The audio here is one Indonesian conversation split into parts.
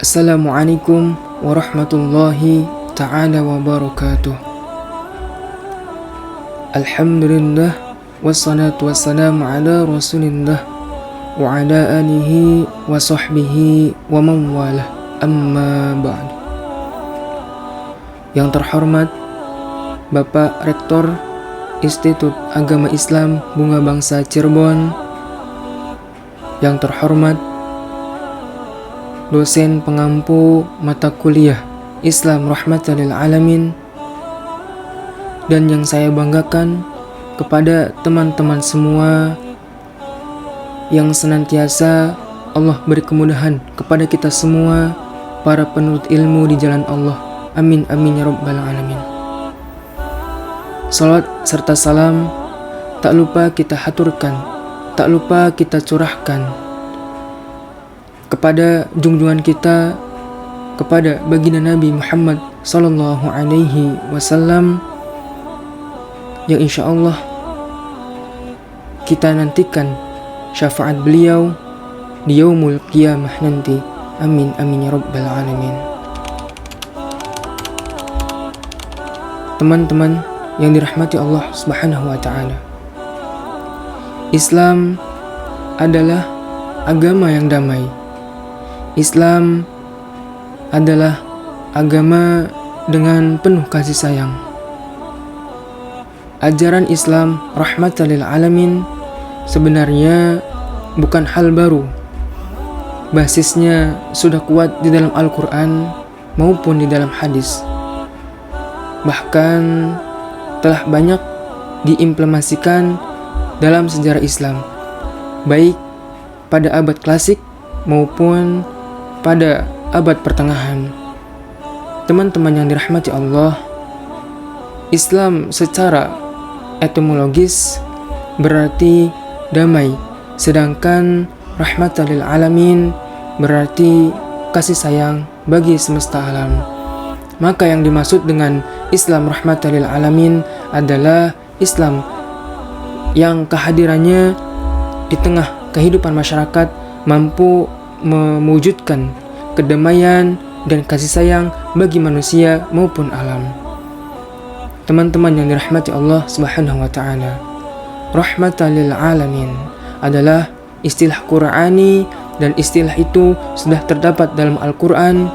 Assalamualaikum warahmatullahi ta'ala wabarakatuh. Alhamdulillah wassalatu wassalamu ala rasulillah wa ala alihi wa sahbihi wa man walah, amma ba'd. Yang terhormat Bapak Rektor Institut Agama Islam Bunga Bangsa Cirebon, yang terhormat dosen pengampu mata kuliah Islam Rahmatan lil Alamin, dan yang saya banggakan kepada teman-teman semua yang senantiasa Allah beri kemudahan kepada kita semua, para penuntut ilmu di jalan Allah. Amin amin ya rabbal alamin. Salat serta salam tak lupa kita haturkan, tak lupa kita curahkan kepada junjungan kita, kepada baginda Nabi Muhammad sallallahu alaihi wasallam, yang insya Allah kita nantikan syafaat beliau di yaumul qiyamah nanti. Amin amin ya rabbal alamin. Teman-teman yang dirahmati Allah Subhanahu wa taala, Islam adalah agama yang damai. Islam adalah agama dengan penuh kasih sayang. Ajaran Islam rahmatan lil alamin sebenarnya bukan hal baru. Basisnya sudah kuat di dalam Al-Quran maupun di dalam hadis. Bahkan telah banyak diimplementasikan dalam sejarah Islam, baik pada abad klasik maupun pada abad pertengahan. Teman-teman yang dirahmati Allah, Islam secara etimologis berarti damai, sedangkan rahmatan lil alamin berarti kasih sayang bagi semesta alam. Maka yang dimaksud dengan Islam rahmatan lil alamin adalah Islam yang kehadirannya di tengah kehidupan masyarakat mampu mewujudkan kedamaian dan kasih sayang bagi manusia maupun alam. Teman-teman yang dirahmati Allah Subhanahu wa taala, rahmatan lil alamin adalah istilah Qur'ani, dan istilah itu sudah terdapat dalam Al-Qur'an,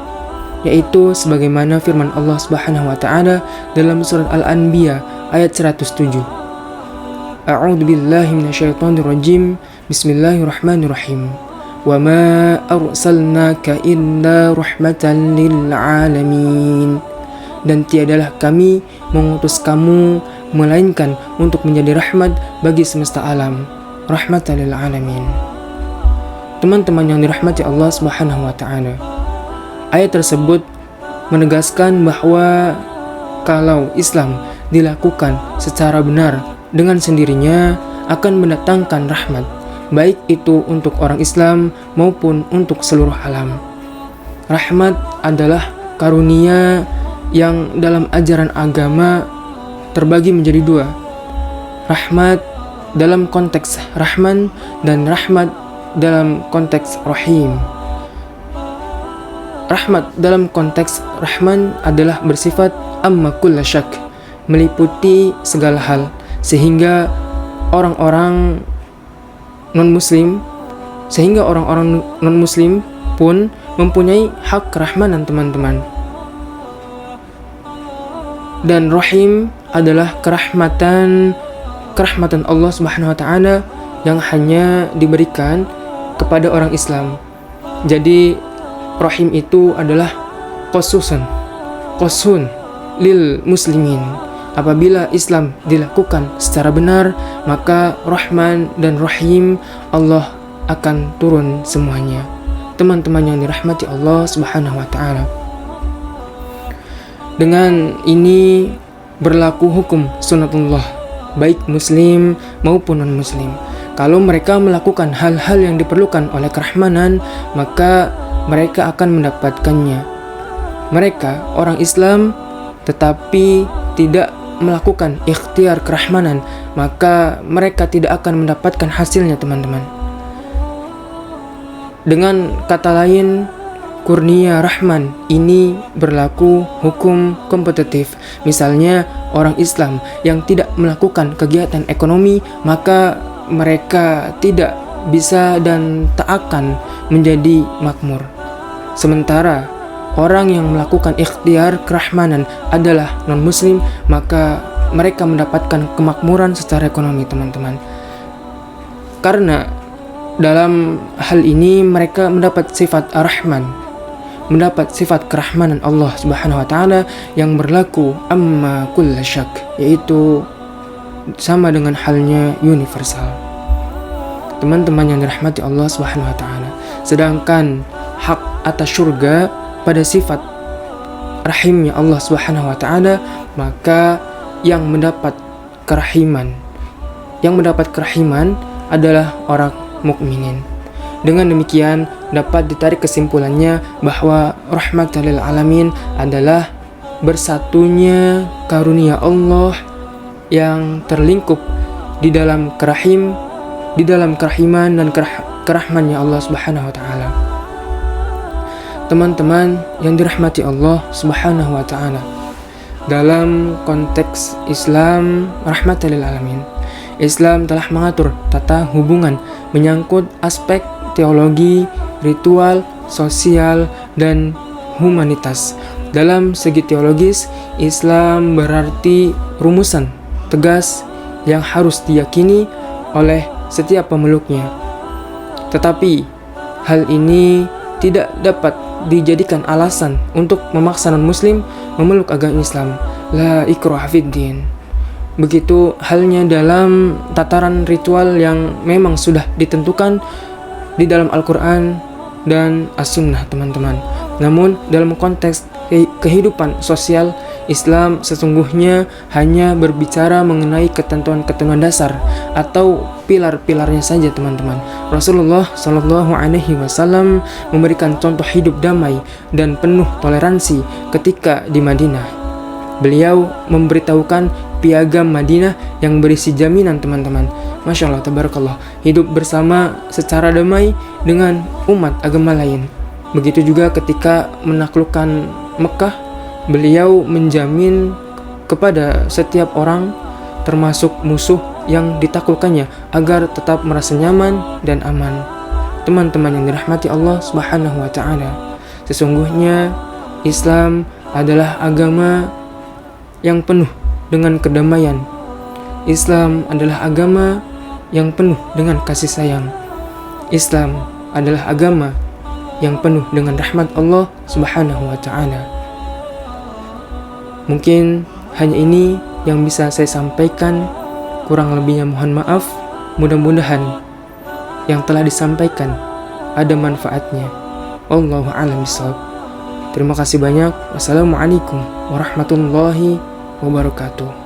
yaitu sebagaimana firman Allah Subhanahu wa taala dalam surat Al-Anbiya ayat 107. A'udzu billahi minasyaitonir rajim. Bismillahirrahmanirrahim. Wa ma arsalnaka illa rahmatan lil alamin. Dan tiadalah kami mengutus kamu melainkan untuk menjadi rahmat bagi semesta alam, rahmatan lil alamin. Teman-teman yang dirahmati Allah Subhanahu wa taala, ayat tersebut menegaskan bahwa kalau Islam dilakukan secara benar, dengan sendirinya akan mendatangkan rahmat, baik itu untuk orang Islam maupun untuk seluruh alam. Rahmat adalah karunia yang dalam ajaran agama terbagi menjadi dua. Rahmat dalam konteks Rahman dan rahmat dalam konteks Rahim. Rahmat dalam konteks Rahman adalah bersifat amma kulla syak, meliputi segala hal, sehingga orang-orang non-muslim pun mempunyai hak kerahmanan, teman-teman. Dan Rahim adalah kerahmatan Allah Subhanahu wa taala yang hanya diberikan kepada orang Islam. Jadi Rahim itu adalah khusun lil muslimin. Apabila Islam dilakukan secara benar, maka Rahman dan Rahim Allah akan turun semuanya. Teman-teman yang dirahmati Allah Subhanahu wa taala, dengan ini berlaku hukum sunatullah, baik muslim maupun non-muslim. Kalau mereka melakukan hal-hal yang diperlukan oleh kerahmanan, maka mereka akan mendapatkannya. Mereka orang Islam tetapi tidak melakukan ikhtiar kerahmanan, maka mereka tidak akan mendapatkan hasilnya, teman-teman. Dengan kata lain, kurnia Rahman ini berlaku hukum kompetitif. Misalnya orang Islam yang tidak melakukan kegiatan ekonomi, maka mereka tidak bisa dan tak akan menjadi makmur. Sementara orang yang melakukan ikhtiar kerahmanan adalah non-muslim, maka mereka mendapatkan kemakmuran secara ekonomi, teman-teman. Karena dalam hal ini mereka mendapat sifat ar-Rahman, mendapat sifat kerahmanan Allah Subhanahu wa taala yang berlaku amma kulla syak, yaitu sama dengan halnya universal. Teman-teman yang dirahmati Allah Subhanahu wa taala, sedangkan hak atas surga pada sifat rahimnya Allah Subhanahu wa taala, maka yang mendapat kerahiman adalah orang mukminin. Dengan demikian dapat ditarik kesimpulannya bahwa rahmatan lil alamin adalah bersatunya karunia Allah yang terlingkup di dalam kerahiman dan kerahmannya Allah Subhanahu wa taala. Teman-teman yang dirahmati Allah Subhanahu wa taala, dalam konteks Islam rahmatan lil alamin, Islam telah mengatur tata hubungan menyangkut aspek teologi, ritual, sosial, dan humanitas. Dalam segi teologis, Islam berarti rumusan tegas yang harus diyakini oleh setiap pemeluknya. Tetapi hal ini tidak dapat dijadikan alasan untuk memaksa non-muslim memeluk agama Islam. La ikraha fid din. Begitu halnya dalam tataran ritual yang memang sudah ditentukan di dalam Al-Quran dan As-Sunnah, teman-teman. Namun dalam konteks kehidupan sosial, Islam sesungguhnya hanya berbicara mengenai ketentuan-ketentuan dasar atau pilar-pilarnya saja, teman-teman. Rasulullah Shallallahu Alaihi Wasallam memberikan contoh hidup damai dan penuh toleransi ketika di Madinah. Beliau memberitahukan piagam Madinah yang berisi jaminan, teman-teman. Masya Allah, tabarakallah, hidup bersama secara damai dengan umat agama lain. Begitu juga ketika menaklukkan Mekah, beliau menjamin kepada setiap orang, termasuk musuh yang ditaklukkannya, agar tetap merasa nyaman dan aman. Teman-teman yang dirahmati Allah Subhanahu wa taala, sesungguhnya Islam adalah agama yang penuh dengan kedamaian. Islam adalah agama yang penuh dengan kasih sayang. Islam adalah agama yang penuh dengan rahmat Allah Subhanahu wa taala. Mungkin hanya ini yang bisa saya sampaikan, kurang lebihnya mohon maaf. Mudah-mudahan yang telah disampaikan ada manfaatnya. Wallahu a'lam bishawab. Terima kasih banyak. Wassalamualaikum warahmatullahi wabarakatuh.